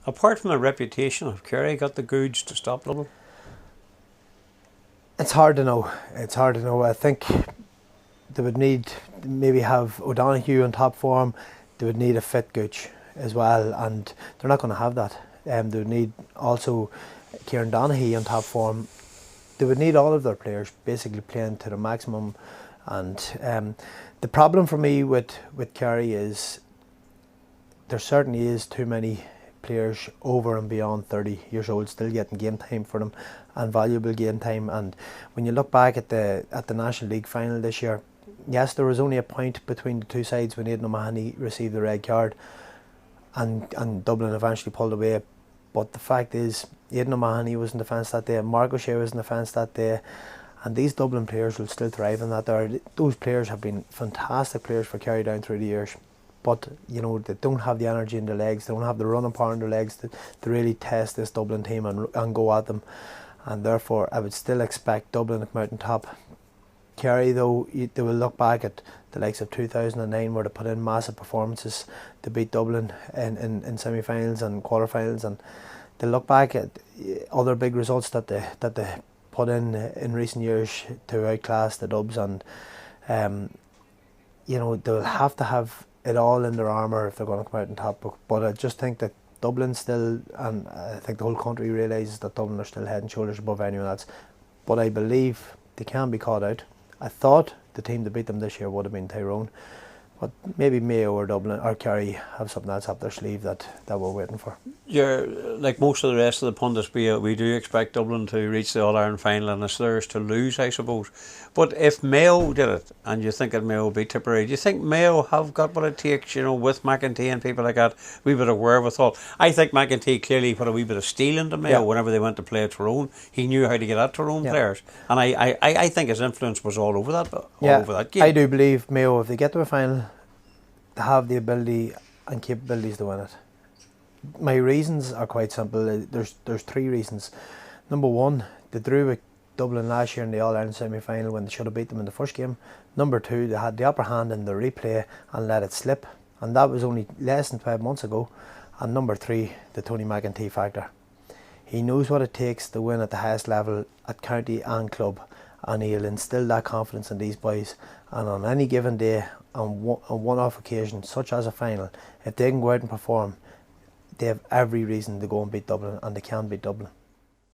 Apart from the reputation of Kerry, got the goods to stop Dublin? It's hard to know. I think they would need maybe have Donaghy on top form. They would need a fit Gooch as well, and they're not going to have that. They would need also Kieran Donaghy on top form. They would need all of their players basically playing to the maximum. And the problem for me with Kerry is there certainly is too many players over and beyond 30 years old still getting game time for them, and valuable game time. And when you look back at the National League final this year, yes, there was only a point between the two sides when Aidan O'Mahony received the red card, and Dublin eventually pulled away. But the fact is, Aidan O'Mahony was in defence that day, Marc was in defence that day, and these Dublin players will still thrive in that. Those players have been fantastic players for Kerry down through the years, but you know, they don't have the energy in their legs, they don't have the running power in their legs to really test this Dublin team and go at them, and therefore I would still expect Dublin to come out on top. Kerry, though, they will look back at the likes of 2009 where they put in massive performances to beat Dublin in semi-finals and quarter-finals, and they look back at other big results that they put in recent years to outclass the Dubs, and you know, they'll have to have it all in their armour if they're going to come out on top. But I just think that Dublin still, and I think the whole country realises that Dublin are still head and shoulders above anyone else, but I believe they can be caught out. I thought the team that beat them this year would have been Tyrone, but maybe Mayo or Dublin or Kerry have something else up their sleeve that we're waiting for. You're like most of the rest of the pundits. We do expect Dublin to reach the All-Ireland final, and it's theirs to lose, I suppose. But if Mayo did it, and you think that Mayo beat Tipperary, do you think Mayo have got what it takes, you know, with McEntee and people like that, a wee bit of wherewithal? I think McEntee clearly put a wee bit of steel into Mayo whenever they went to play at Tyrone. He knew how to get at Tyrone players, and I think his influence was all over that game. I do believe Mayo, if they get to a final, they have the ability and capabilities to win it. My reasons are quite simple. There's three reasons. Number one, they drew with Dublin last year in the All-Ireland semi-final when they should have beat them in the first game. Number two, they had the upper hand in the replay and let it slip, and that was only less than 12 months ago. And number three, the Tony McEntee factor. He knows what it takes to win at the highest level at county and club, and he'll instill that confidence in these boys. And on any given day, on one-off occasion such as a final, if they can go out and perform, they have every reason to go and beat Dublin, and they can beat Dublin.